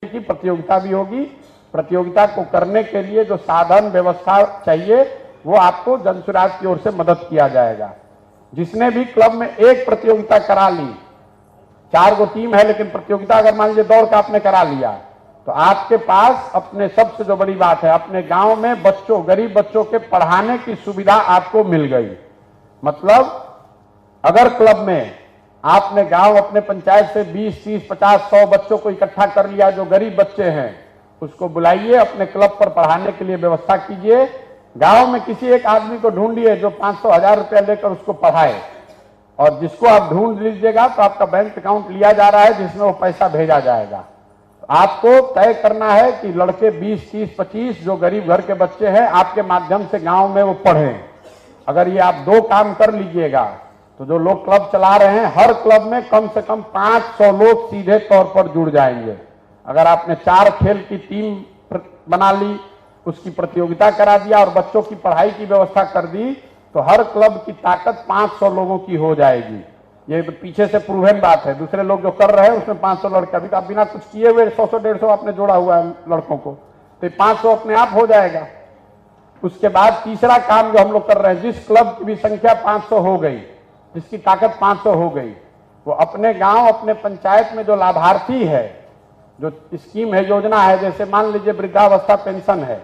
की प्रतियोगिता भी होगी। प्रतियोगिता को करने के लिए जो साधन व्यवस्था चाहिए वो आपको जनसुराज की ओर से मदद किया जाएगा। जिसने भी क्लब में एक प्रतियोगिता करा ली, 4 गो टीम है लेकिन प्रतियोगिता अगर मान लीजिए दौड़ का आपने करा लिया, तो आपके पास अपने सबसे जो बड़ी बात है, अपने गांव में बच्चों, गरीब बच्चों के पढ़ाने की सुविधा आपको मिल गई। मतलब अगर क्लब में आपने गांव अपने पंचायत से 20, 30, 50, 100 बच्चों को इकट्ठा कर लिया, जो गरीब बच्चे हैं उसको बुलाइए, अपने क्लब पर पढ़ाने के लिए व्यवस्था कीजिए। गांव में किसी एक आदमी को ढूंढिए जो 500, 1000 रुपया लेकर उसको पढ़ाए, और जिसको आप ढूंढ लीजिएगा तो आपका बैंक अकाउंट लिया जा रहा है जिसमें वो पैसा भेजा जाएगा। तो आपको तय करना है कि लड़के 20, 30, 25 जो गरीब घर के बच्चे हैं आपके माध्यम से गांव में वो पढ़ें। अगर ये आप 2 काम कर लीजिएगा तो जो लोग क्लब चला रहे हैं, हर क्लब में कम से कम 500 लोग सीधे तौर पर जुड़ जाएंगे। अगर आपने 4 खेल की टीम बना ली, उसकी प्रतियोगिता करा दिया और बच्चों की पढ़ाई की व्यवस्था कर दी, तो हर क्लब की ताकत 500 लोगों की हो जाएगी। ये पीछे से प्रूवन बात है। दूसरे लोग जो कर रहे हैं उसमें 500 लड़के, अभी तो आप बिना कुछ किए हुए 100, 150 आपने जोड़ा हुआ है लड़कों को, तो 500 अपने आप हो जाएगा। उसके बाद तीसरा काम जो हम लोग कर रहे हैं, जिस क्लब की भी संख्या 500 हो गई, जिसकी ताकत 500 हो गई, वो अपने गांव, अपने पंचायत में जो लाभार्थी है, जो स्कीम है, योजना है, जैसे मान लीजिए वृद्धावस्था पेंशन है,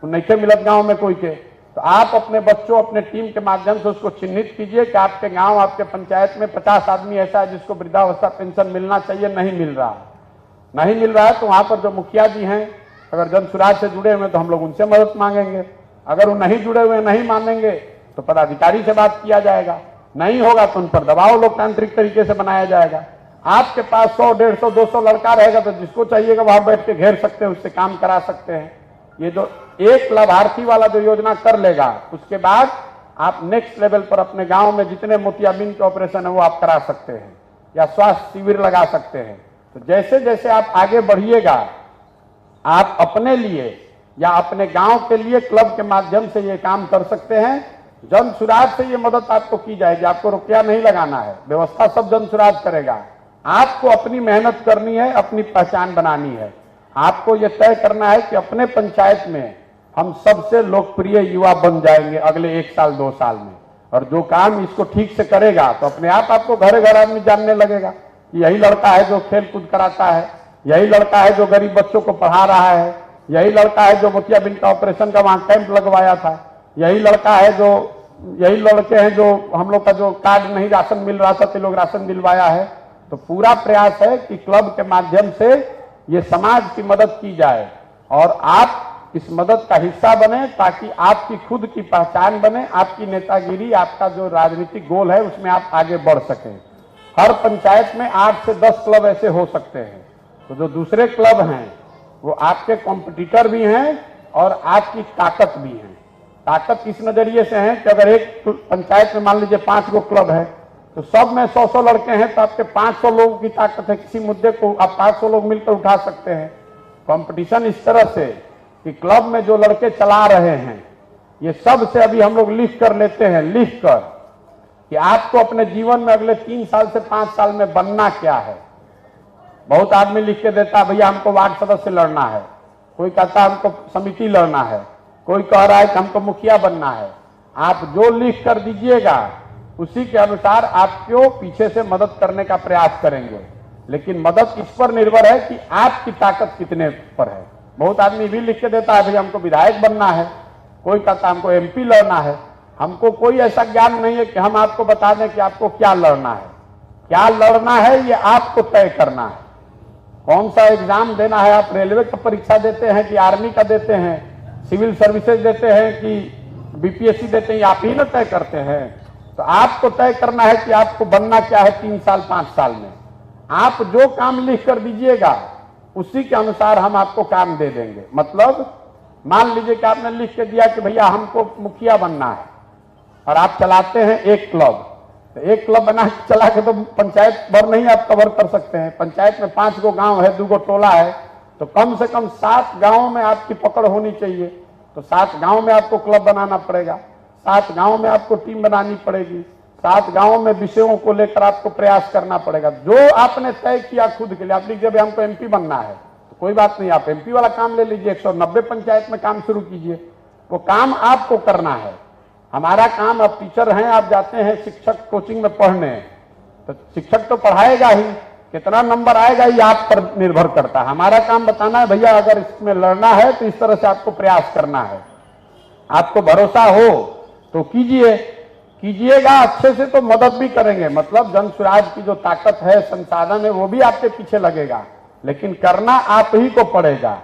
वो नहीं मिलत गांव में कोई के, तो आप अपने बच्चों, अपने टीम के माध्यम से उसको चिन्हित कीजिए कि आपके गांव, आपके पंचायत में 50 आदमी ऐसा है जिसको वृद्धावस्था पेंशन मिलना चाहिए, नहीं मिल रहा है, तो वहां पर जो मुखिया जी हैं अगर जनसुराज से जुड़े हुए तो हम लोग उनसे मदद मांगेंगे। अगर वो नहीं जुड़े हुए, नहीं मानेंगे, तो पदाधिकारी से बात किया जाएगा। नहीं होगा तो उन पर दबाव लोकतांत्रिक तरीके से बनाया जाएगा। आपके पास 100, 150, 200 लड़का रहेगा तो जिसको चाहिएगा वहां बैठ के घेर सकते हैं, उससे काम करा सकते हैं। ये जो एक लाभार्थी वाला जो योजना कर लेगा, उसके बाद आप नेक्स्ट लेवल पर अपने गांव में जितने मोतियाबिंद के ऑपरेशन है वो आप करा सकते हैं, या स्वास्थ्य शिविर लगा सकते हैं। तो जैसे जैसे आप आगे बढ़िएगा, आप अपने लिए या अपने गांव के लिए क्लब के माध्यम से ये काम कर सकते हैं। जनसुराज से ये मदद आपको की जाएगी, आपको रुपया नहीं लगाना है, व्यवस्था सब जनसुराज करेगा। आपको अपनी मेहनत करनी है, अपनी पहचान बनानी है। आपको ये तय करना है कि अपने पंचायत में हम सबसे लोकप्रिय युवा बन जाएंगे अगले 1 साल 2 साल में, और जो काम इसको ठीक से करेगा तो अपने आप आपको घर घर आदमी जानने लगेगा कि यही लड़का है जो खेल कूद कराता है, यही लड़का है जो गरीब बच्चों को पढ़ा रहा है, यही लड़का है जो मोतियाबिंद का ऑपरेशन का वहां कैंप लगवाया था, यही लड़का है जो, यही लड़के हैं जो हम लोग का जो कार्ड नहीं राशन मिल रहा था तो लोग राशन दिलवाया है। तो पूरा प्रयास है कि क्लब के माध्यम से ये समाज की मदद की जाए और आप इस मदद का हिस्सा बने, ताकि आपकी खुद की पहचान बने, आपकी नेतागिरी, आपका जो राजनीतिक गोल है उसमें आप आगे बढ़ सकें। हर पंचायत में 8 से 10 क्लब ऐसे हो सकते हैं। तो जो दूसरे क्लब हैं वो आपके कॉम्पिटिटर भी हैं और आपकी ताकत भी है। ताकत इस नजरिए से है कि अगर एक पंचायत में मान लीजिए 5 गो क्लब है, तो सब में 100-100 लड़के हैं, तो आपके 500 लोगों की ताकत है। किसी मुद्दे को आप 500 लोग मिलकर उठा सकते हैं। कंपटीशन इस तरह से कि क्लब में जो लड़के चला रहे हैं, ये सब से अभी हम लोग लिख कर लेते हैं, लिख कर कि आपको अपने जीवन में अगले 3 साल से 5 साल में बनना क्या है। बहुत आदमी लिख के देता है, भैया हमको वार्ड सदस्य लड़ना है, कोई कहता है हमको समिति लड़ना है, कोई कह रहा है कि हमको मुखिया बनना है। आप जो लिख कर दीजिएगा उसी के अनुसार आपको पीछे से मदद करने का प्रयास करेंगे। लेकिन मदद इस पर निर्भर है कि आपकी ताकत कितने पर है। बहुत आदमी भी लिख के देता है, भैया हमको विधायक बनना है, कोई कहता है हमको MP लड़ना है। हमको कोई ऐसा ज्ञान नहीं है कि हम आपको बता दें कि आपको क्या लड़ना है। क्या लड़ना है ये आपको तय करना है। कौन सा एग्जाम देना है, आप रेलवे का परीक्षा देते हैं कि आर्मी का देते हैं, सिविल सर्विसेज देते हैं कि BPSC देते हैं, आप ही ना तय करते हैं। तो आपको तय करना है कि आपको बनना क्या है 3 साल 5 साल में। आप जो काम लिख कर दीजिएगा उसी के अनुसार हम आपको काम दे देंगे। मतलब मान लीजिए कि आपने लिख के दिया कि भैया हमको मुखिया बनना है, और आप चलाते हैं एक क्लब, तो एक क्लब बना के चला के तो पंचायत भर नहीं आप कवर कर सकते हैं। पंचायत में 5 गो गांव है, 2 गो टोला है, तो कम से कम 7 गांवों में आपकी पकड़ होनी चाहिए। तो 7 गांव में आपको क्लब बनाना पड़ेगा, 7 गांव में आपको टीम बनानी पड़ेगी, 7 गांव में विषयों को लेकर आपको प्रयास करना पड़ेगा। जो आपने तय किया खुद के लिए, आप लिख जब हमको MP बनना है, तो कोई बात नहीं, आप एमपी वाला काम ले लीजिए, 190 पंचायत में काम शुरू कीजिए। वो काम आपको करना है। हमारा काम, अब टीचर हैं, आप जाते हैं शिक्षक कोचिंग में पढ़ने, तो शिक्षक तो पढ़ाएगा ही, कितना नंबर आएगा ये आप पर निर्भर करता है। हमारा काम बताना है भैया अगर इसमें लड़ना है तो इस तरह से आपको प्रयास करना है। आपको भरोसा हो तो कीजिए, कीजिएगा अच्छे से तो मदद भी करेंगे। मतलब जन स्वराज की जो ताकत है, संसाधन है, वो भी आपके पीछे लगेगा, लेकिन करना आप ही को पड़ेगा।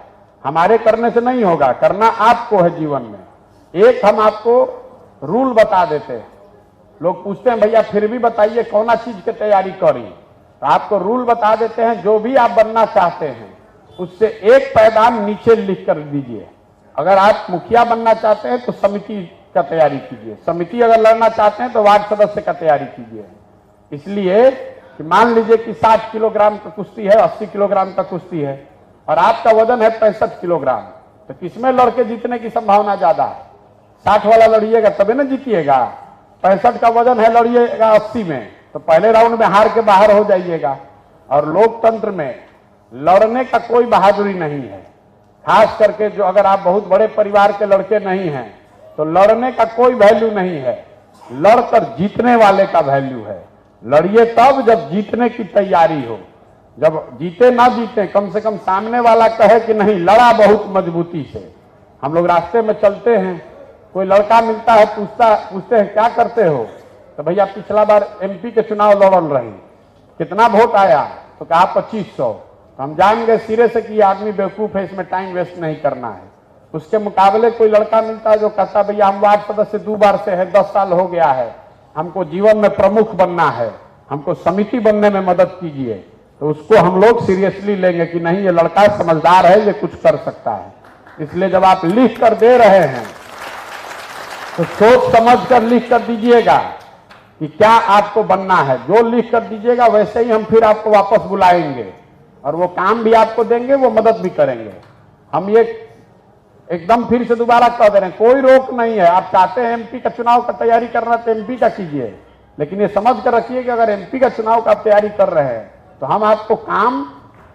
हमारे करने से नहीं होगा, करना आपको है जीवन में। एक हम आपको रूल बता देते हैं, लोग पूछते हैं भैया फिर भी बताइए कौन चीज की तैयारी करी, तो आपको रूल बता देते हैं। जो भी आप बनना चाहते हैं उससे एक पैदान नीचे लिख कर दीजिए। अगर आप मुखिया बनना चाहते हैं तो समिति का तैयारी कीजिए, समिति अगर लड़ना चाहते हैं तो वार्ड सदस्य का तैयारी कीजिए। इसलिए कि मान लीजिए कि 60 किलोग्राम का कुश्ती है, 80 किलोग्राम का कुश्ती है और आपका वजन है 65 किलोग्राम, तो किसमें लड़के जीतने की संभावना ज्यादा है? 60 वाला लड़िएगा तभी ना जीतिएगा। 65 का वजन है, लड़िएगा 80 में, तो पहले राउंड में हार के बाहर हो जाइएगा। और लोकतंत्र में लड़ने का कोई बहादुरी नहीं है, खास करके जो अगर आप बहुत बड़े परिवार के लड़के नहीं हैं तो लड़ने का कोई वैल्यू नहीं है, लड़कर जीतने वाले का वैल्यू है। लड़िए तब जब जीतने की तैयारी हो, जब जीते ना जीते कम से कम सामने वाला कहे कि नहीं लड़ा बहुत मजबूती से। हम लोग रास्ते में चलते हैं, कोई लड़का मिलता है, पूछते हैं क्या करते हो, तो भैया पिछला बार एमपी के चुनाव लड़ल रही, कितना वोट आया, तो कहा 2500। तो हम जान गए सिरे से कि आदमी बेवकूफ है, इसमें टाइम वेस्ट नहीं करना है। उसके मुकाबले कोई लड़का मिलता है जो कहता भैया हम वार्ड सदस्य 2 बार से है, 10 साल हो गया है, हमको जीवन में प्रमुख बनना है, हमको समिति बनने में मदद कीजिए, तो उसको हम लोग सीरियसली लेंगे कि नहीं ये लड़का समझदार है, ये कुछ कर सकता है। इसलिए जब आप लिख कर दे रहे हैं तो सोच समझ कर लिख कर दीजिएगा कि क्या आपको बनना है। जो लिख कर दीजिएगा वैसे ही हम फिर आपको वापस बुलाएंगे और वो काम भी आपको देंगे, वो मदद भी करेंगे। हम ये एकदम फिर से दोबारा कह दे रहे हैं, कोई रोक नहीं है। आप चाहते हैं एमपी का चुनाव का तैयारी करना तो एमपी का कीजिए, लेकिन ये समझ कर रखिए कि अगर एमपी का चुनाव का आप तैयारी कर रहे हैं तो हम आपको काम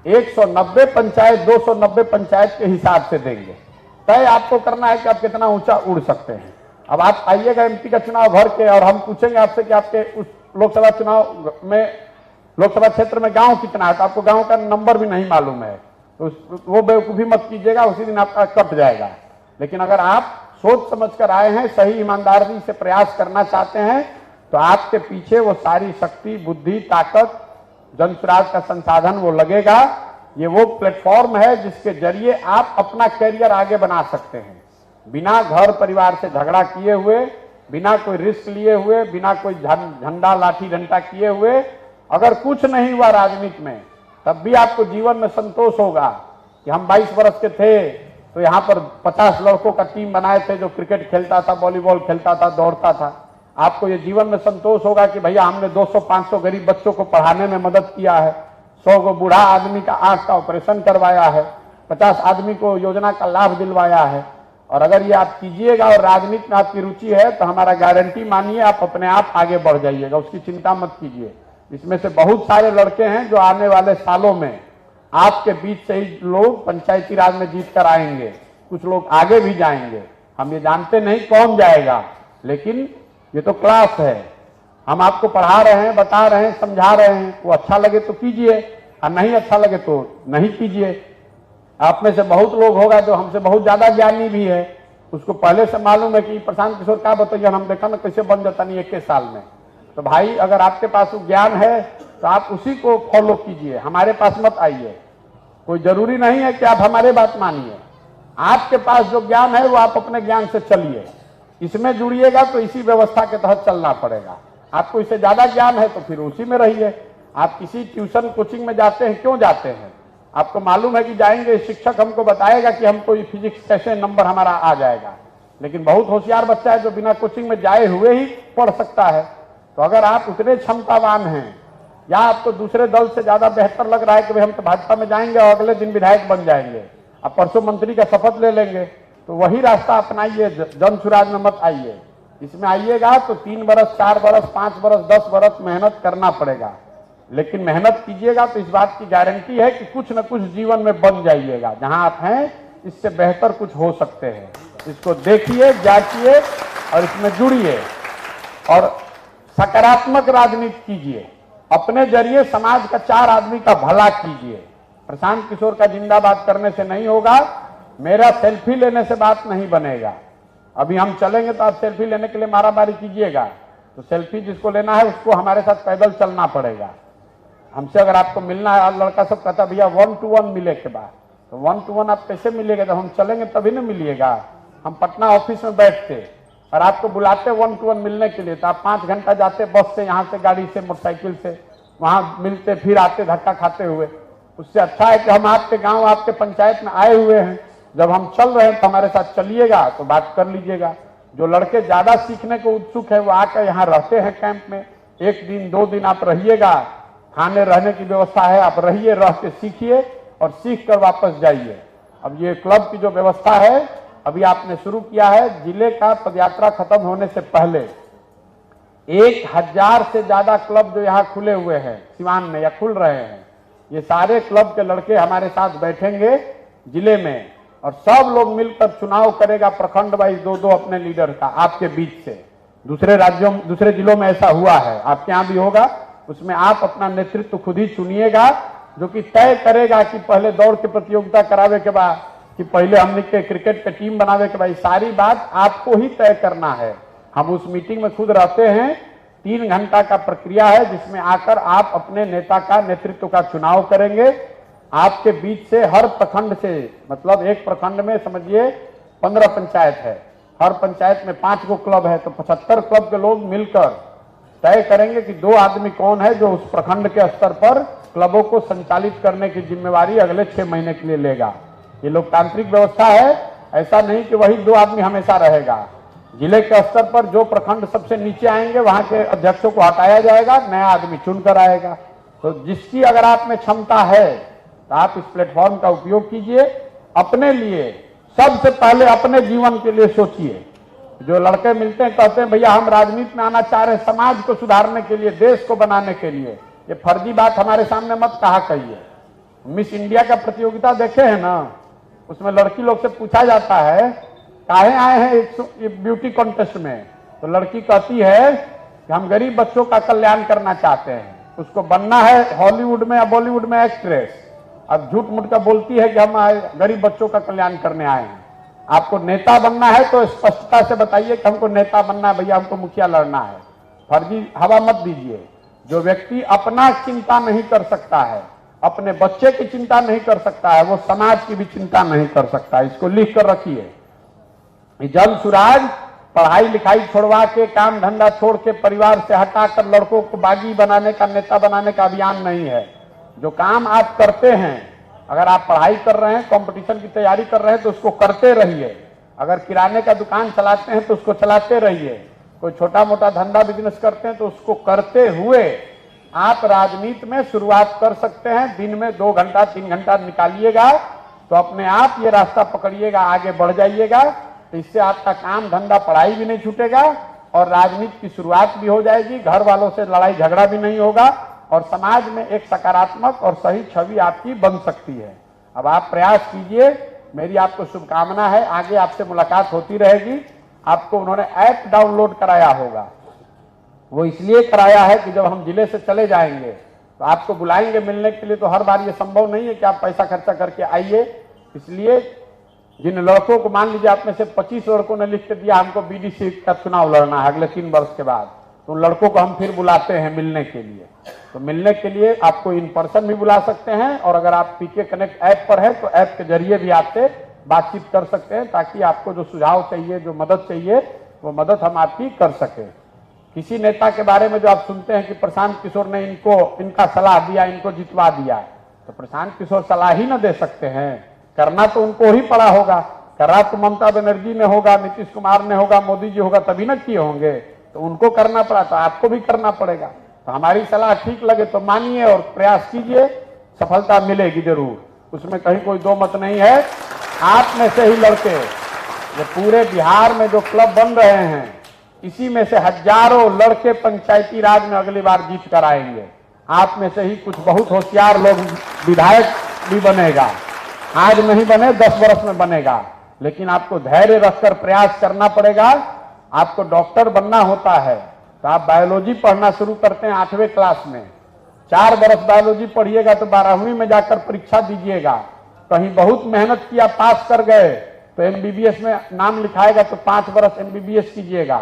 190 पंचायत 290 पंचायत के हिसाब से देंगे। तय आपको करना है कि आप कितना ऊंचा उड़ सकते हैं। अब आप आइएगा एमपी का चुनाव भर के और हम पूछेंगे आपसे कि आपके उस लोकसभा चुनाव में, लोकसभा क्षेत्र में गांव कितना है, तो आपको गांव का नंबर भी नहीं मालूम है, तो वो बेवकूफी मत कीजिएगा, उसी दिन आपका कट जाएगा। लेकिन अगर आप सोच समझ कर आए हैं, सही ईमानदारी से प्रयास करना चाहते हैं, तो आपके पीछे वो सारी शक्ति, बुद्धि, ताकत, जन स्वराज का संसाधन वो लगेगा। ये वो प्लेटफॉर्म है जिसके जरिए आप अपना कैरियर आगे बना सकते हैं, बिना घर परिवार से झगड़ा किए हुए, बिना कोई रिस्क लिए हुए, बिना कोई झंडा लाठी डंडा किए हुए। अगर कुछ नहीं हुआ राजनीति में तब भी आपको जीवन में संतोष होगा कि हम 22 वर्ष के थे तो यहाँ पर 50 लड़कों का टीम बनाए थे जो क्रिकेट खेलता था, वॉलीबॉल खेलता था, दौड़ता था। आपको ये जीवन में संतोष होगा कि भैया हमने 200-500 गरीब बच्चों को पढ़ाने में मदद किया है, 100 को बूढ़ा आदमी का आंख का ऑपरेशन करवाया है, 50 आदमी को योजना का लाभ दिलवाया है। और अगर ये आप कीजिएगा और राजनीति में आपकी रुचि है तो हमारा गारंटी मानिए आप अपने आप आगे बढ़ जाइएगा, उसकी चिंता मत कीजिए। इसमें से बहुत सारे लड़के हैं जो आने वाले सालों में आपके बीच से ही लोग पंचायती राज में जीत कर आएंगे, कुछ लोग आगे भी जाएंगे। हम ये जानते नहीं कौन जाएगा, लेकिन ये तो क्लास है, हम आपको पढ़ा रहे हैं, बता रहे हैं, समझा रहे हैं। वो अच्छा लगे तो कीजिए और नहीं अच्छा लगे तो नहीं कीजिए। आप में से बहुत लोग होगा जो हमसे बहुत ज्यादा ज्ञानी भी है, उसको पहले से मालूम है कि प्रशांत किशोर क्या बताइए, हम देखा ना कैसे बन जाता नहीं 21 साल में। तो भाई अगर आपके पास वो ज्ञान है तो आप उसी को फॉलो कीजिए, हमारे पास मत आइए। कोई जरूरी नहीं है कि आप हमारे बात मानिए, आपके पास जो ज्ञान है वो आप अपने ज्ञान से चलिए, इसमें जुड़िएगा तो इसी व्यवस्था के तहत चलना पड़ेगा। आपको इससे ज्यादा ज्ञान है तो फिर उसी में रहिए। आप किसी ट्यूशन कोचिंग में जाते हैं, क्यों जाते हैं? आपको मालूम है कि जाएंगे शिक्षक हमको बताएगा कि हमको फिजिक्स कैसे नंबर हमारा आ जाएगा, लेकिन बहुत होशियार बच्चा है जो बिना कोचिंग में जाए हुए ही पढ़ सकता है। तो अगर आप उतने क्षमतावान हैं या आपको दूसरे दल से ज्यादा बेहतर लग रहा है कि भाई हम तो भाजपा में जाएंगे और अगले दिन विधायक बन जाएंगे, अब परसों मंत्री का शपथ ले लेंगे, तो वही रास्ता अपनाइए, जन स्वराज में मत आइए। इसमें आइएगा तो 3 बरस, 4 बरस, 5 बरस, 10 बरस मेहनत करना पड़ेगा। लेकिन मेहनत कीजिएगा तो इस बात की गारंटी है कि कुछ न कुछ जीवन में बन जाइएगा। जहां आप हैं इससे बेहतर कुछ हो सकते हैं। इसको देखिए, जांचिए और इसमें जुड़िए और सकारात्मक राजनीति कीजिए। अपने जरिए समाज का 4 आदमी का भला कीजिए। प्रशांत किशोर का जिंदाबाद करने से नहीं होगा, मेरा सेल्फी लेने से बात नहीं बनेगा। अभी हम चलेंगे तो आप सेल्फी लेने के लिए मारामारी कीजिएगा, तो सेल्फी जिसको लेना है उसको हमारे साथ पैदल चलना पड़ेगा। हमसे अगर आपको मिलना है, लड़का सब कहता भैया 1 to 1 मिले के बाद, तो 1 to 1 आप कैसे मिलेगा? जब हम चलेंगे तभी ना मिलिएगा। हम पटना ऑफिस में बैठते और आपको बुलाते 1 to 1 मिलने के लिए, तो आप 5 घंटा जाते बस से, यहाँ से, गाड़ी से, मोटरसाइकिल से, वहां मिलते, फिर आते धक्का खाते हुए। उससे अच्छा है कि हम आपके गांव, आपके पंचायत में आए हुए हैं, जब हम चल रहे हैं तो हमारे साथ चलिएगा, तो बात कर लीजिएगा। जो लड़के ज्यादा सीखने को उत्सुक है वो आकर यहाँ रहते हैं कैंप में, 1 दिन 2 दिन आप रहिएगा, खाने रहने की व्यवस्था है, आप रहिए, रह के सीखिए और सीख कर वापस जाइए। अब ये क्लब की जो व्यवस्था है अभी आपने शुरू किया है, जिले का पदयात्रा खत्म होने से पहले 1000 से ज्यादा क्लब जो यहाँ खुले हुए हैं सिवान में या खुल रहे हैं, ये सारे क्लब के लड़के हमारे साथ बैठेंगे जिले में और सब लोग मिलकर चुनाव करेगा प्रखंड वाइज 2-2 अपने लीडर का आपके बीच से। दूसरे राज्यों, दूसरे जिलों में ऐसा हुआ है, आपके यहाँ भी होगा। उसमें आप अपना नेतृत्व खुद ही चुनिएगा, जो कि तय करेगा कि पहले दौड़ की प्रतियोगिता करावे के बाद, कि पहले हमने के क्रिकेट की टीम बनावे के बाद, सारी बात आपको ही तय करना है। हम उस मीटिंग में खुद रहते हैं, 3 घंटा का प्रक्रिया है जिसमें आकर आप अपने नेता का, नेतृत्व का चुनाव करेंगे। आपके बीच से हर प्रखंड से, मतलब एक प्रखंड में समझिए 15 पंचायत है, हर पंचायत में 5 गो क्लब है, तो 75 क्लब के लोग मिलकर तय करेंगे कि 2 आदमी कौन है जो उस प्रखंड के स्तर पर क्लबों को संचालित करने की जिम्मेवारी अगले 6 महीने के लिए लेगा। ये लोकतांत्रिक व्यवस्था है, ऐसा नहीं कि वही 2 आदमी हमेशा रहेगा। जिले के स्तर पर जो प्रखंड सबसे नीचे आएंगे वहां के अध्यक्षों को हटाया जाएगा, नया आदमी चुनकर आएगा। तो जिसकी अगर आप में क्षमता है तो आप इस प्लेटफॉर्म का उपयोग कीजिए। अपने लिए सबसे पहले अपने जीवन के लिए सोचिए। जो लड़के मिलते हैं कहते हैं भैया हम राजनीति में आना चाह रहे हैं समाज को सुधारने के लिए, देश को बनाने के लिए, ये फर्जी बात हमारे सामने मत कहा कहिए। मिस इंडिया का प्रतियोगिता देखे हैं ना, उसमें लड़की लोग से पूछा जाता है काहे आए हैं ब्यूटी कॉन्टेस्ट में, तो लड़की कहती है कि हम गरीब बच्चों का कल्याण करना चाहते हैं, उसको बनना है हॉलीवुड में या बॉलीवुड में एक्ट्रेस। अब झूठ मूठ का बोलती है कि हम गरीब बच्चों का कल्याण करने आए हैं। आपको नेता बनना है तो स्पष्टता से बताइए कि हमको नेता बनना है भैया, हमको मुखिया लड़ना है। फर्जी हवा मत दीजिए। जो व्यक्ति अपना चिंता नहीं कर सकता है, अपने बच्चे की चिंता नहीं कर सकता है, वो समाज की भी चिंता नहीं कर सकता। इसको लिख कर रखिए। जन सुराज पढ़ाई लिखाई छोड़वा के, काम धंधा छोड़ के, परिवार से हटाकर लड़कों को बागी बनाने का, नेता बनाने का अभियान नहीं है। जो काम आप करते हैं, अगर आप पढ़ाई कर रहे हैं, कंपटीशन की तैयारी कर रहे हैं तो उसको करते रहिए। अगर किराने का दुकान चलाते हैं तो उसको चलाते रहिए। कोई छोटा मोटा धंधा बिजनेस करते हैं तो उसको करते हुए आप राजनीति में शुरुआत कर सकते हैं। दिन में 2 घंटा 3 घंटा निकालिएगा तो अपने आप ये रास्ता पकड़िएगा, आगे बढ़ जाइएगा। तो इससे आपका काम धंधा, पढ़ाई भी नहीं छूटेगा और राजनीति की शुरुआत भी हो जाएगी। घर वालों से लड़ाई झगड़ा भी नहीं होगा और समाज में एक सकारात्मक और सही छवि आपकी बन सकती है। अब आप प्रयास कीजिए, मेरी आपको शुभकामना है। आगे आपसे मुलाकात होती रहेगी। आपको उन्होंने ऐप डाउनलोड कराया होगा, वो इसलिए कराया है कि जब हम जिले से चले जाएंगे तो आपको बुलाएंगे मिलने के लिए, तो हर बार ये संभव नहीं है कि आप पैसा खर्चा करके आइए। इसलिए जिन लड़कों को, मान लीजिए आप में से 25 लड़कों ने लिख के दिया हमको बीडीसी का चुनाव लड़ना है अगले 3 वर्ष के बाद, तो उन लड़कों को हम फिर बुलाते हैं मिलने के लिए। तो मिलने के लिए आपको इन पर्सन भी बुला सकते हैं और अगर आप पीके कनेक्ट ऐप पर है तो ऐप के जरिए भी आपसे बातचीत कर सकते हैं, ताकि आपको जो सुझाव चाहिए, जो मदद चाहिए, वो मदद हम आपकी कर सके। किसी नेता के बारे में जो आप सुनते हैं कि प्रशांत किशोर ने इनका सलाह दिया, इनको जितवा दिया, तो प्रशांत किशोर सलाह ही न दे सकते हैं। करना तो उनको ही पड़ा होगा। करा तो ममता बनर्जी ने होगा, नीतीश कुमार ने होगा, मोदी जी होगा, तभी न किए होंगे। तो उनको करना पड़ा तो आपको भी करना पड़ेगा। तो हमारी सलाह ठीक लगे तो मानिए और प्रयास कीजिए, सफलता मिलेगी जरूर, उसमें कहीं कोई दो मत नहीं है। आप में से ही लड़के, ये पूरे बिहार में जो क्लब बन रहे हैं, इसी में से हजारों लड़के पंचायती राज में अगली बार जीत कर आएंगे। आप में से ही कुछ बहुत होशियार लोग विधायक भी बनेगा। आज नहीं बने 10 वर्ष में बनेगा, लेकिन आपको धैर्य रखकर प्रयास करना पड़ेगा। आपको डॉक्टर बनना होता है तो आप बायोलॉजी पढ़ना शुरू करते हैं 8वें क्लास में। 4 वर्ष बायोलॉजी पढ़िएगा तो 12वीं में जाकर परीक्षा दीजिएगा। कहीं बहुत मेहनत किया, पास कर गए तो एमबीबीएस में नाम लिखाएगा तो 5 वर्ष एमबीबीएस कीजिएगा,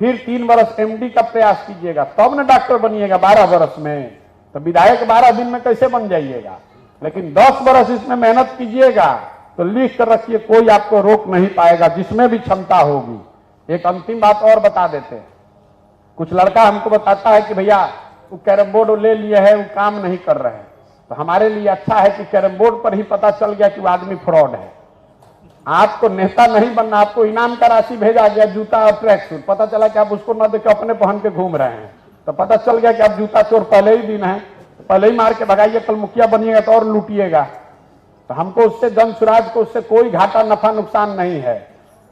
फिर 3 वर्ष एमडी का प्रयास कीजिएगा, तब ना डॉक्टर बनिएगा 12 वर्ष में। तो विधायक 12 दिन में कैसे बन जाइएगा? लेकिन 10 वर्ष इसमें मेहनत कीजिएगा तो लिख कर रखिए, कोई आपको रोक नहीं पाएगा, जिसमें भी क्षमता होगी। एक अंतिम बात और बता देते हैं। कुछ लड़का हमको बताता है कि भैया वो कैरम बोर्ड ले लिए है, वो काम नहीं कर रहे हैं। तो हमारे लिए अच्छा है कि कैरम बोर्ड पर ही पता चल गया कि वो आदमी फ्रॉड है। आपको नेता नहीं बनना, आपको इनाम का राशि भेजा गया, जूता और ट्रैक सूट, पता चला कि आप उसको न देख अपने पहन के घूम रहे हैं, तो पता चल गया कि आप जूता चोर पहले ही दिन है, पहले ही मार के भगाइए, कल मुखिया बनिएगा तो और लूटिएगा। तो हमको उससे जन सुराज को उससे कोई घाटा नफा नुकसान नहीं है।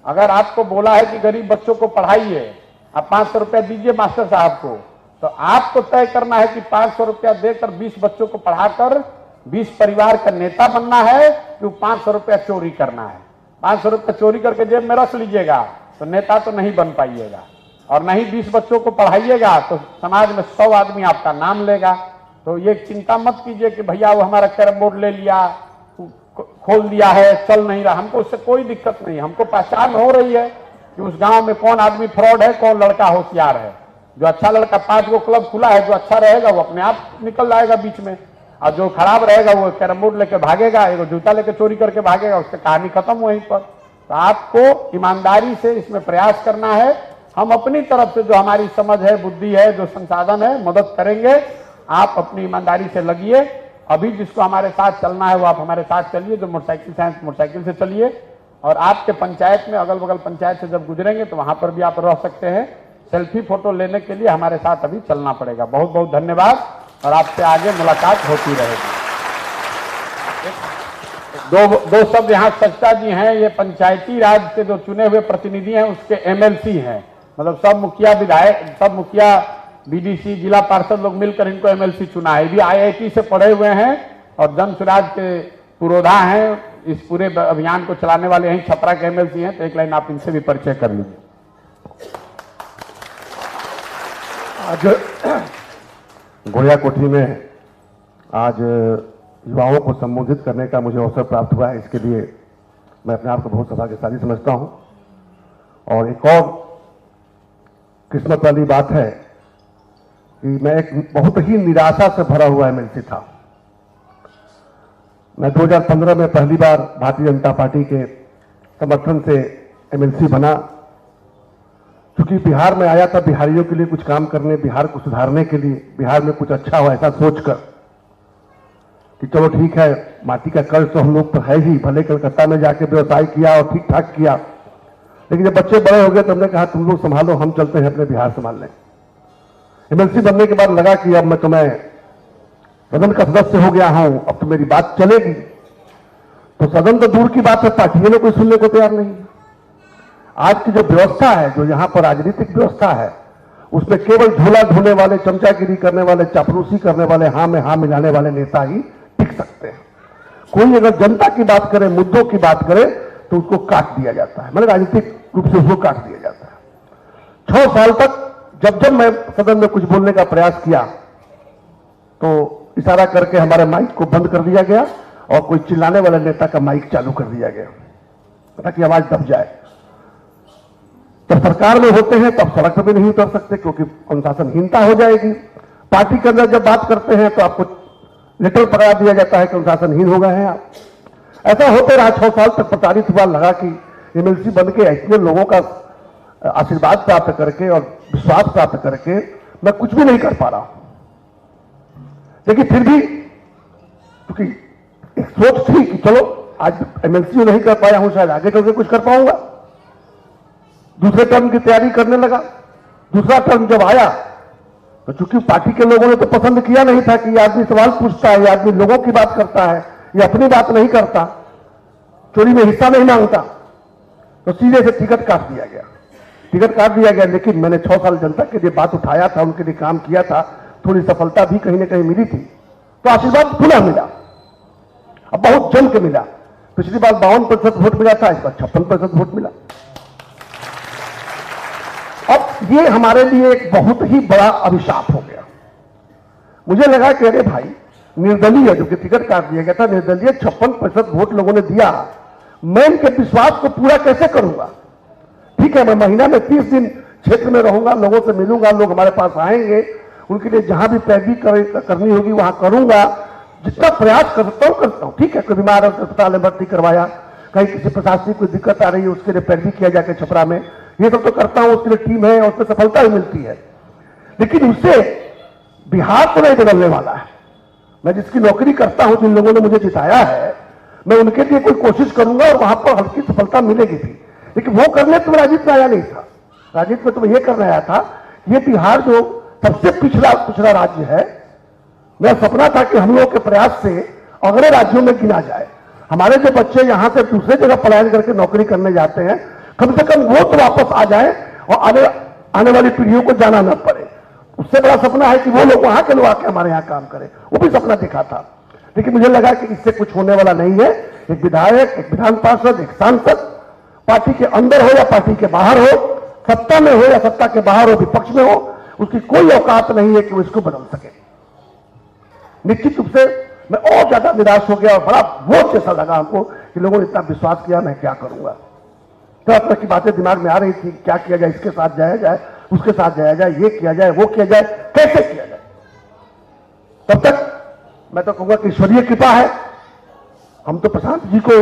अगर आपको बोला है कि गरीब बच्चों को पढ़ाइए, आप 500 रुपया दीजिए मास्टर साहब को, तो आपको तय करना है कि 500 रुपया देकर 20 बच्चों को पढ़ाकर 20 परिवार का नेता बनना है कि 500 रुपया चोरी करना है। 500 रुपया चोरी करके जेब में रख लीजिएगा तो नेता तो नहीं बन पाइएगा, और नहीं 20 बच्चों को पढ़ाइएगा तो समाज में 100 आदमी आपका नाम लेगा। तो ये चिंता मत कीजिए कि भैया वो हमारा कैरम बोर्ड ले लिया, खोल दिया है, चल नहीं रहा। हमको उससे कोई दिक्कत नहीं, हमको पहचान हो रही है कि उस गांव में कौन आदमी फ्रॉड है, कौन लड़का होशियार है। जो अच्छा लड़का, 5 गो क्लब खुला है, जो अच्छा रहेगा वो अपने आप निकल जाएगा बीच में, और जो खराब रहेगा वो कैरम बोर्ड लेके भागेगा, एगो जूता लेके चोरी करके भागेगा, उसकी कहानी खत्म वहीं पर। तो आपको ईमानदारी से इसमें प्रयास करना है। हम अपनी तरफ से जो हमारी समझ है, बुद्धि है, जो संसाधन है, मदद करेंगे। आप अपनी ईमानदारी से लगिए। अभी जिसको हमारे साथ चलना है वो आप हमारे साथ चलिए, जो मोटरसाइकिल से हैं मोटरसाइकिल से चलिए, और आपके पंचायत में अगल बगल पंचायत से जब गुजरेंगे तो वहां पर भी आप रह सकते हैं। सेल्फी फोटो लेने के लिए हमारे साथ अभी चलना पड़ेगा। बहुत बहुत धन्यवाद, और आपसे आगे मुलाकात होती रहेगी। दो शब्द यहाँ सच्चा जी हैं, ये पंचायती राज के जो चुने हुए प्रतिनिधि हैं उसके एमएलसी हैं, मतलब सब मुखिया विधायक, सब मुखिया बीडीसी जिला पार्षद लोग मिलकर इनको एमएलसी चुना है। भी आईआईटी से पढ़े हुए हैं और जन सुराज के पुरोधा हैं। इस पूरे अभियान को चलाने वाले यहीं छपरा के एमएलसी हैं। तो एक लाइन आप इनसे भी परिचय कर लीजिए। आज गोड़िया कोठी में आज युवाओं को संबोधित करने का मुझे अवसर प्राप्त हुआ है, इसके लिए मैं अपने आप को बहुत सौभाग्यशाली समझता हूं। और एक और किस्मत वाली बात है कि मैं एक बहुत ही निराशा से भरा हुआ एमएलसी था। मैं 2015 में पहली बार भारतीय जनता पार्टी के समर्थन से एमएलसी बना। क्योंकि बिहार में आया था बिहारियों के लिए कुछ काम करने, बिहार को सुधारने के लिए, बिहार में कुछ अच्छा हो ऐसा सोचकर कि चलो ठीक है, माटी का कर्ज तो हम लोग तो है ही, भले कलकत्ता में जाके व्यवसाय किया और ठीक ठाक किया, लेकिन जब बच्चे बड़े हो गए तो हमने कहा तुम लोग संभालो, हम चलते हैं अपने बिहार संभालने। एमएलसी बनने के बाद लगा कि अब मैं तुम्हें सदन का सदस्य हो गया हूं, अब तो मेरी बात चलेगी। तो सदन तो दूर की बात है, पार्टियों में कोई सुनने को तैयार नहीं। आज की जो व्यवस्था है, जो यहां पर राजनीतिक व्यवस्था है, उसमें केवल झूला झूलने वाले, चमचागिरी करने वाले, चापलूसी करने वाले, हाँ में हाँ मिलाने वाले नेता ही टिक सकते हैं। कोई अगर जनता की बात करे, मुद्दों की बात करे तो उसको काट दिया जाता है, मतलब राजनीतिक रूप से उसको काट दिया जाता है। 6 साल तक जब जब मैं सदन में कुछ बोलने का प्रयास किया तो इशारा करके हमारे माइक को बंद कर दिया गया और कोई चिल्लाने वाले नेता का माइक चालू कर दिया गया ताकि आवाज दब जाए। जब सरकार में होते हैं तब सड़क पर भी नहीं उतर सकते क्योंकि अनुशासनहीनता हो जाएगी। पार्टी के अंदर जब बात करते हैं तो आपको लेटर पकड़ा दिया जाता है कि अनुशासनहीन हो गए हैं आप। ऐसा होते रहा, 6 साल तक प्रताड़ित हुआ। लगा कि एमएलसी बन के इतने लोगों का आशीर्वाद प्राप्त करके और विश्वास प्राप्त करके मैं कुछ भी नहीं कर पा रहा हूं। लेकिन फिर भी क्योंकि एक सोच थी कि चलो आज एमएलसी नहीं कर पाया हूं, शायद आगे चल के कुछ कर पाऊंगा। दूसरे टर्म की तैयारी करने लगा। दूसरा टर्म जब आया तो चूंकि पार्टी के लोगों ने तो पसंद किया नहीं था कि ये आदमी सवाल पूछता है, ये आदमी लोगों की बात करता है, ये अपनी बात नहीं करता, चोरी में हिस्सा नहीं मांगता, तो सीधे से टिकट काट दिया गया। टिकट काट दिया गया। लेकिन मैंने 6 साल जनता के लिए बात उठाया था, उनके लिए काम किया था, थोड़ी सफलता भी कहीं ना कहीं मिली थी, तो आशीर्वाद पुनः मिला, अब बहुत जम के मिला। पिछली बार 52% वोट मिला था, इस बार 56% वोट मिला। अब ये हमारे लिए एक बहुत ही बड़ा अभिशाप हो गया। मुझे लगा कि अरे भाई, निर्दलीय जो कि टिकट काट दिया गया था, निर्दलीय 56% वोट लोगों ने दिया, मैं इनके विश्वास को पूरा कैसे करूंगा? ठीक है, मैं महीना में 30 दिन क्षेत्र में रहूंगा, लोगों से मिलूंगा, लोग हमारे पास आएंगे, उनके लिए जहां भी पैरवी करनी होगी वहां करूंगा, जितना प्रयास करता हूं। ठीक है, कोई बीमार है अस्पताल में भर्ती करवाया, कहीं किसी प्रशासनिक कोई दिक्कत आ रही है उसके लिए पैरवी किया जाकर छपरा में, ये सब तो करता हूं, उसके लिए टीम है और उसमें सफलता भी मिलती है। लेकिन उससे बिहार तो नहीं बदलने वाला है। मैं जिसकी नौकरी करता हूं, जिन लोगों ने मुझे जिताया है, मैं उनके लिए कोई कोशिश करूंगा और वहां पर हल्की सफलता मिलेगी भी। लेकिन वो करने तो राजनीति में आया नहीं था। राजनीति में तो मैं ये करने आया था, ये बिहार जो सबसे पिछड़ा राज्य है, मेरा सपना था कि हम लोगों के प्रयास से अगले राज्यों में गिना जाए। हमारे जो बच्चे यहां से दूसरे जगह पलायन करके नौकरी करने जाते हैं, कम से कम वो तो वापस आ जाए और आने वाली पीढ़ियों को जाना न पड़े। उससे बड़ा सपना है कि वो लोग वहां के लोग आके हमारे यहां काम करें, वो भी सपना देखा था। लेकिन मुझे लगा कि इससे कुछ होने वाला नहीं है। एक विधायक, एक विधान पार्षद, एक सांसद, पार्टी के अंदर हो या पार्टी के बाहर हो, सत्ता में हो या सत्ता के बाहर हो, विपक्ष में हो, उसकी कोई औकात नहीं है कि वो इसको बदल सके। निश्चित रूप से मैं और ज्यादा निराश हो गया और बड़ा बोझ जैसा लगा हमको कि लोगों ने इतना विश्वास किया, मैं क्या करूंगा। तरह तरह की बातें दिमाग में आ रही थी, क्या किया जाए, इसके साथ जाया जाए, उसके साथ जाया जाए, ये किया जाए, वो किया जाए, कैसे किया जाए। तब तक मैं तो कहूंगा कि ईश्वरीय कृपा है। हम तो प्रशांत जी को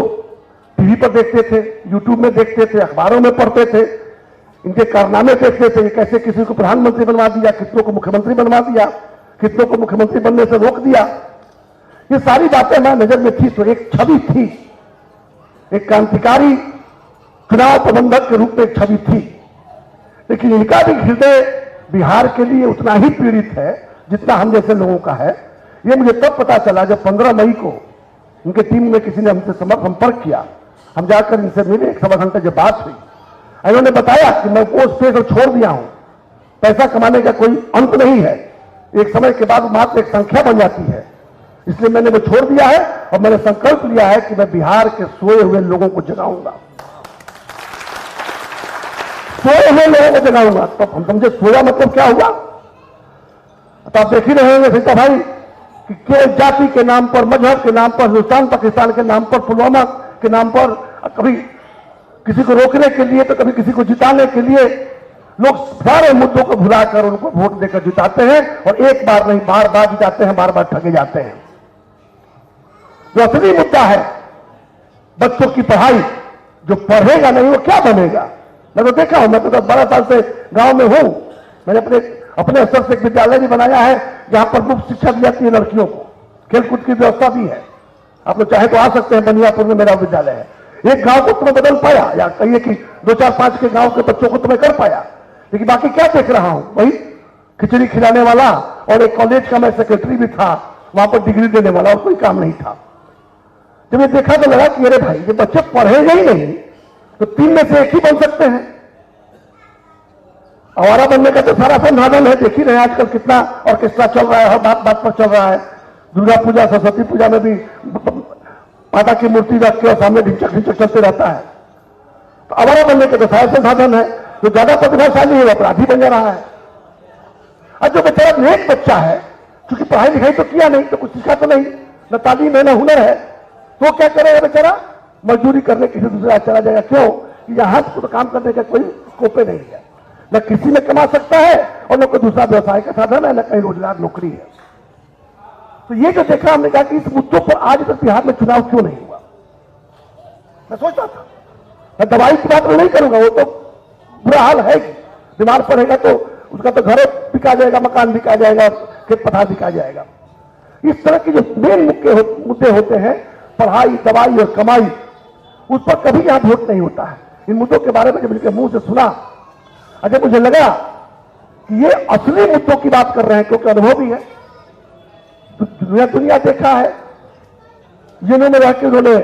टीवी पर देखते थे, यूट्यूब में देखते थे, अखबारों में पढ़ते थे, इनके कारनामे देखते थे, कैसे किसी को प्रधानमंत्री बनवा दिया, कितनों को मुख्यमंत्री बनवा दिया, कितनों को मुख्यमंत्री बनने से रोक दिया। ये सारी बातें हमारी नजर में थी, तो एक छवि थी, एक क्रांतिकारी चुनाव प्रबंधक के रूप में एक छवि थी। लेकिन इनका भी हृदय बिहार के लिए उतना ही पीड़ित है जितना हम जैसे लोगों का है। ये मुझे तब पता चला जब 15 मई को उनके टीम में किसी ने हमसे संपर्क किया। हम जाकर इनसे मिले, 1 सवा घंटे जब बात हुई, इन्होंने बताया कि मैं वो स्पेस और छोड़ दिया हूं, पैसा कमाने का कोई अंत नहीं है, एक समय के बाद मात्र एक संख्या बन जाती है, इसलिए मैंने वो छोड़ दिया है और मैंने संकल्प लिया है कि मैं बिहार के सोए हुए लोगों को जगाऊंगा, सोए हुए लोगों को जगाऊंगा। तो हम समझे सोया मतलब क्या हुआ। तो आप देख ही रहे होंगे सीता भाई कि केवल जाति के नाम पर, मजहब के नाम पर, हिंदुस्तान पाकिस्तान के नाम पर, पुलवामा के नाम पर, कभी किसी को रोकने के लिए तो कभी किसी को जिताने के लिए लोग सारे मुद्दों को भुलाकर उनको वोट देकर जिताते हैं और एक बार नहीं बार बार जिताते हैं, बार बार ठगे जाते हैं। जो असली मुद्दा है बच्चों की पढ़ाई, जो पढ़ेगा नहीं वो क्या बनेगा। मैं तो देखा हूं, मैं तो 12 साल से गांव में हूं, मैंने अपने स्तर से एक विद्यालय भी बनाया है जहां पर मुफ्त शिक्षा दी जाती है लड़कियों को, खेलकूद की व्यवस्था भी है। आप लोग चाहे तो आ सकते हैं, बनियापुर में मेरा विद्यालय है। एक गांव को तुम्हें बदल पाया, या कहिए कि 2, 4, 5 के गांव के बच्चों को तुम्हें कर पाया, लेकिन बाकी क्या देख रहा हूं, वही खिचड़ी खिलाने वाला, और एक कॉलेज का मैं सेक्रेटरी भी था, वहां पर डिग्री देने वाला, और कोई काम नहीं था। जब ये देखा तो लगा कि अरे भाई ये बच्चे पढ़ेंगे ही नहीं तो 3 में से 1 ही बन सकते हैं। आवारा बनने का तो सारा संसाधन है, देख ही रहे आजकल कितना ऑर्केस्ट्रा चल रहा है, हर बात बात पर चल रहा है। दुर्गा पूजा, सरस्वती पूजा में भी माता की मूर्ति रख के और सामने ढिंचक ढिंचक चलते रहता है। तो आवारा बनने के तो सारे संसाधन है, जो ज्यादा प्रतिभाशाली है वो अपराधी बन जा रहा है। और जो बेचारा नेक बच्चा है, क्योंकि पढ़ाई लिखाई तो किया नहीं, तो कुछ सीखा तो नहीं, न तालीम है न हुनर है, तो क्या करेगा बेचारा, मजदूरी करने किसी दूसरे राज्य चला जाएगा। क्यों? यहाँ तो काम करने का कोई स्कोप नहीं है, न किसी में कमा सकता है और न कोई दूसरा व्यवसाय का साधन है, न कहीं रोजगार नौकरी है। तो ये जो देखा, हमने कहा कि इस मुद्दों पर आज तक बिहार में चुनाव क्यों नहीं हुआ। मैं सोचता था, मैं दवाई की बात नहीं करूंगा, वो तो बुरा हाल है, बीमार पड़ेगा तो उसका तो घर बिका जाएगा, मकान बिका जाएगा, खेत पथार बिका जाएगा। इस तरह के जो मेन मुद्दे होते हैं, पढ़ाई, दवाई और कमाई, उस पर कभी यहां वोट नहीं होता है। इन मुद्दों के बारे में जब इनके मुंह से सुना, अगर मुझे लगा कि ये असली मुद्दों की बात कर रहे हैं, क्योंकि अनुभव भी है, दुनिया देखा है, जिन्होंने रह के उन्होंने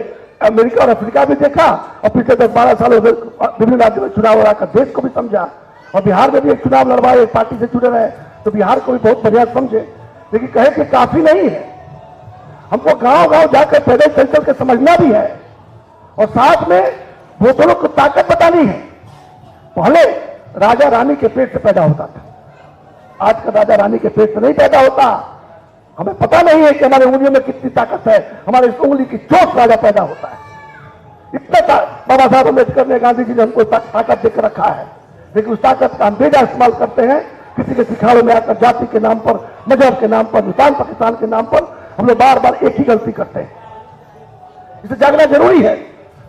अमेरिका और अफ्रीका भी देखा, और पिछले 10-12 सालों से विभिन्न राज्यों में चुनाव लड़ाकर देश को भी समझा, और बिहार में भी एक चुनाव लड़वाए, एक पार्टी से जुड़े रहे, तो बिहार को भी बहुत बढ़िया समझे, लेकिन कहे कि काफी नहीं है, हमको गांव गांव जाकर पैदल चल चल के समझना भी है और साथ में बोतलों को ताकत बतानी है। पहले राजा रानी के पेट से पैदा होता था, आज का राजा रानी के पेट से नहीं पैदा होता। हमें पता नहीं है कि हमारे उंगलियों में कितनी ताकत है, हमारे इस उंगली की चोट राजा पैदा होता है। इतना बाबा साहब अम्बेडकर ने, गांधी जी ने हमको ताकत देकर रखा है, लेकिन उस ताकत का हम बेजा इस्तेमाल करते हैं। किसी के सिखाड़ों में आकर जाति के नाम पर, मजहब के नाम पर, हिंदुस्तान पाकिस्तान के नाम पर हम लोग बार बार एक ही गलती करते हैं। इसे जागना जरूरी है,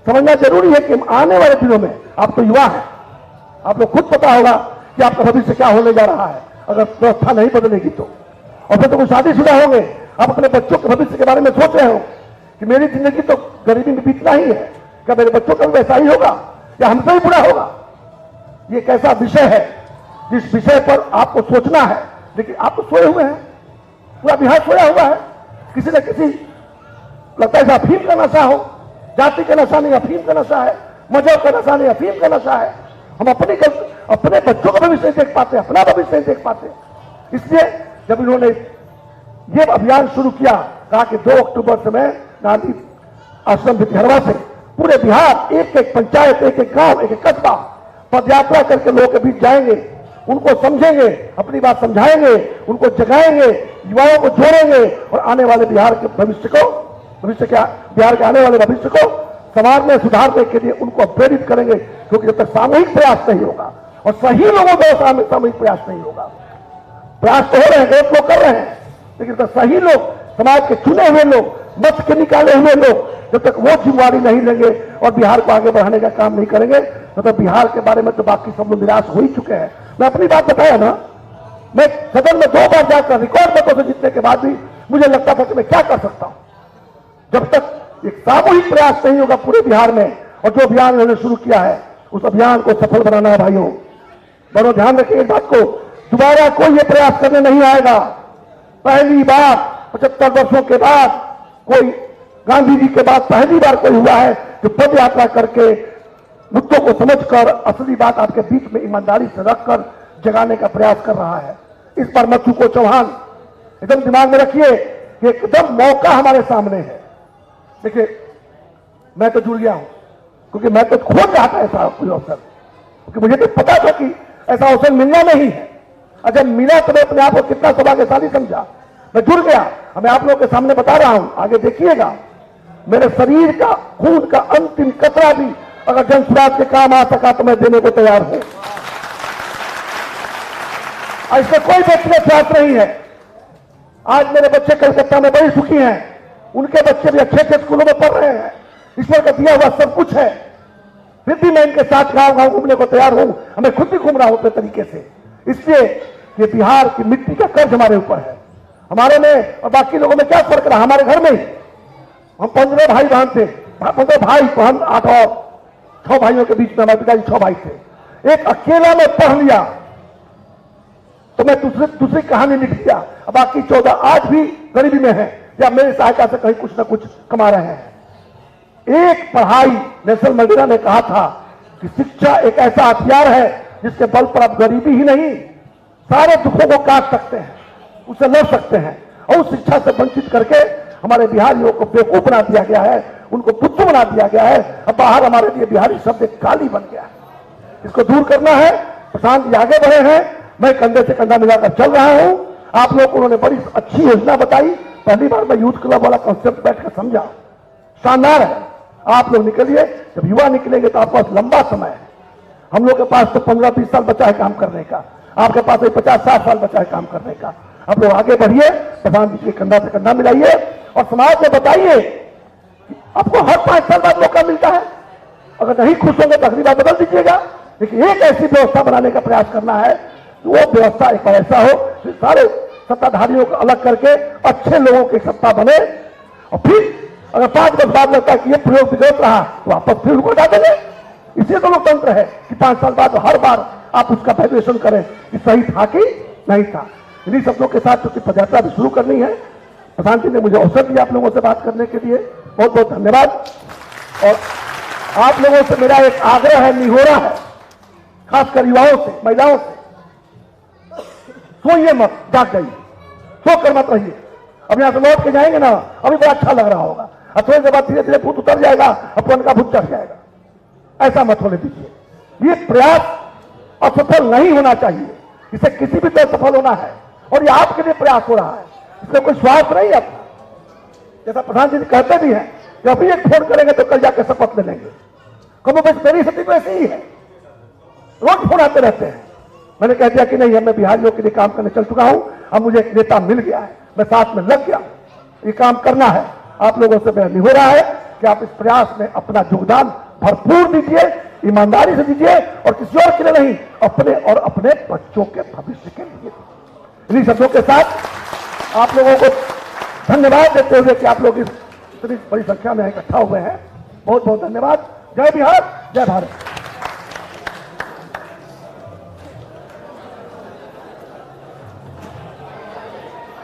समझना जरूरी है कि हम आने वाले दिनों में, आप तो युवा हैं, आप लोग खुद पता होगा कि आपका भविष्य क्या होने जा रहा है अगर व्यवस्था नहीं बदलेगी तो। और फिर तो कुछ शादीशुदा होंगे, आप अपने बच्चों के भविष्य के बारे में सोच रहे हो कि मेरी जिंदगी तो गरीबी में बीतना ही है, क्या मेरे बच्चों का भी वैसा ही होगा या हमसे ही बुरा होगा? ये कैसा विषय है जिस विषय पर आपको सोचना है, लेकिन आप तो सोए हुए हैं, पूरा बिहार सोया हुआ है। किसी न किसी लगता है अफीम का नशा हो, जाति का नशा नहीं अफीम का नशा है, मजहब का नशा नहीं अफीम का नशा है। हम अपने बच्चों का भविष्य नहीं देख पाते, अपना भविष्य नहीं देख पाते। इसलिए जब इन्होंने ये अभियान शुरू किया, कहा कि 2 अक्टूबर से मैं गांधी आश्रम भितिहरवा से पूरे बिहार, एक एक पंचायत, एक एक गांव, एक एक कस्बा पदयात्रा करके लोगों के बीच जाएंगे, उनको समझेंगे, अपनी बात समझाएंगे, उनको जगाएंगे, युवाओं को जोड़ेंगे और आने वाले बिहार के भविष्य को, बिहार के आने वाले भविष्य को समाज में सुधारने के लिए उनको प्रेरित करेंगे। क्योंकि जब तक सामूहिक प्रयास नहीं होगा और सही लोगों द्वारा सामूहिक प्रयास नहीं होगा, प्रयास तो हो रहे हैं, बहुत लोग कर रहे हैं, लेकिन जब तक सही लोग, समाज के चुने हुए लोग, मत के निकाले हुए लोग जब तक वो जिम्मेवारी नहीं लेंगे और बिहार को आगे बढ़ाने का काम नहीं करेंगे, तो बिहार के बारे में तो बाकी सब लोग निराश हो ही चुके हैं। मैं अपनी बात बताया ना, मैं सदन में 2 बार जाकर रिकॉर्ड मतों से जीतने के बाद भी मुझे लगता था कि मैं क्या कर सकता हूं। जब तक एक सामूहिक प्रयास नहीं होगा पूरे बिहार में, और जो अभियान उन्होंने शुरू किया है उस अभियान को सफल बनाना है। भाइयों बड़ो ध्यान रखिए इस बात को, दोबारा कोई ये प्रयास करने नहीं आएगा। पहली बार 75 वर्षों के बाद कोई, गांधी जी के बाद पहली बार कोई हुआ है जो पद यात्रा करके मुद्दों को समझकर असली बात आपके बीच में ईमानदारी से रखकर जगाने का प्रयास कर रहा है। इस पर मत चूको चौहान, एकदम दिमाग में रखिए कि एकदम मौका हमारे सामने है। देखिए मैं तो जुड़ गया हूं, क्योंकि मैं तो खोज रहा था ऐसा कोई अवसर, क्योंकि मुझे तो पता था कि ऐसा अवसर मिलना नहीं है। और जब मिला तो मैं अपने आप को कितना सौभाग्यशाली समझा, मैं जुड़ गया। मैं आप लोगों के सामने बता रहा हूं, आगे देखिएगा। मेरे शरीर का खून का अंतिम कतरा भी अगर जन स्वराज के काम आ सका तो मैं देने को तैयार हूं। इसमें कोई व्यक्तिगत स्वार्थ नहीं है। आज मेरे बच्चे कलकत्ता में बड़ी सुखी हैं, उनके बच्चे भी अच्छे अच्छे स्कूलों में पढ़ रहे हैं, ईश्वर का दिया हुआ सब कुछ है। फिर भी मैं इनके साथ गांव गांव घूमने को तैयार हूं, हमें खुद भी घूम रहा हूं अपने तरीके से। इसलिए ये बिहार की मिट्टी का कर्ज हमारे ऊपर है। हमारे में और बाकी लोगों में क्या फर्क रहा? हमारे घर में हम 15 भाई बहन थे, 15 भाई बहन, 8 और 6 भाइयों के बीच में हमारे पिताजी 6 भाई थे। एक अकेला में पढ़ लिया तो मैं दूसरी कहानी लिख दिया। अब बाकी 14 आज भी गरीबी में है या मेरी सहायता से कहीं कुछ ना कुछ कमा रहे हैं। एक पढ़ाई, नेल्सन मंडेला ने कहा था कि शिक्षा एक ऐसा हथियार है जिसके बल पर आप गरीबी ही नहीं सारे दुखों को काट सकते हैं, उससे लड़ सकते हैं। और उस शिक्षा से वंचित करके हमारे बिहारियों को बेवकूफ बना दिया गया है, उनको बुद्धू बना दिया गया है। अब बाहर हमारे लिए बिहारी शब्द एक काली बन गया है। इसको दूर करना है। प्रशांत जी आगे बढ़े हैं, मैं कंधे से कंधा मिलाकर चल रहा हूं। आप लोग को उन्होंने बड़ी अच्छी योजना बताई। पहली बार मैं यूथ क्लब वाला कॉन्सेप्ट बैठकर समझा, शानदार है। आप लोग निकलिए, जब युवा निकलेंगे तो आपके पास लंबा समय है। हम लोग के पास तो 15-20 साल बचा है काम करने का, आपके पास 50-60 साल बचा है काम करने का। आप लोग आगे बढ़िए, प्रधान जी के कंधा से कंधा मिलाइए और समाज में बताइए आपको हर 5 साल बाद मौका मिलता है। अगर नहीं खुश होंगे तो अगली बार बदल दीजिएगा, लेकिन एक ऐसी व्यवस्था बनाने का प्रयास करना है कि वो व्यवस्था एक बार ऐसा हो कि सारे सत्ताधारियों को अलग करके अच्छे लोगों की सत्ता बने। और फिर अगर 5 वर्ष बाद लगता है कि ये प्रयोग बिगड़ रहा तो वापस फिर उनको हटा देंगे। इसी तो लोकतंत्र है कि 5 साल बाद हर बार आप उसका वैल्यूएशन करें कि सही था कि नहीं था। इन्हीं शब्दों के साथ चूंकि पदयात्रा भी शुरू करनी है, प्रधान जी ने मुझे अवसर दिया आप लोगों से बात करने के लिए, बहुत बहुत धन्यवाद। और आप लोगों से मेरा एक आग्रह है, निहोरा है, खासकर युवाओं से, महिलाओं से, सोइए मत, जाग जाइए, सो कर मत रहिए। अब यहां से लौट के जाएंगे ना, अभी बड़ा अच्छा लग रहा होगा, और थोड़ी देर बाद धीरे धीरे भूत उतर जाएगा, अपन का भूत चढ़ जाएगा। ऐसा मत होने दीजिए। ये प्रयास असफल नहीं होना चाहिए, इसे किसी भी तरह सफल होना है, और ये आपके लिए प्रयास हो रहा है, इसमें कोई स्वार्थ नहीं है अपना। जैसा प्रधान जी कहते भी हैं कि अभी एक फोन करेंगे तो कल जाकर शपथ ले लेंगे, कभी बस मेरी स्थिति तो ऐसी ही है, रोज फोन आते रहते हैं। मैंने कह दिया कि नहीं, मैं बिहारियों के लिए काम करने चल चुका हूं, अब मुझे एक नेता मिल गया है, मैं साथ में लग गया, ये काम करना है। आप लोगों से मेरा निहोरा है कि आप इस प्रयास में अपना योगदान भरपूर दीजिए, ईमानदारी से दीजिए, और किसी और के लिए नहीं, अपने और अपने बच्चों के भविष्य के लिए। इन्हीं शब्दों के साथ आप लोगों को धन्यवाद देते हुए कि आप लोग इस इतनी बड़ी संख्या में इकट्ठा हुए हैं, बहुत बहुत धन्यवाद। जय बिहार, जय भारत।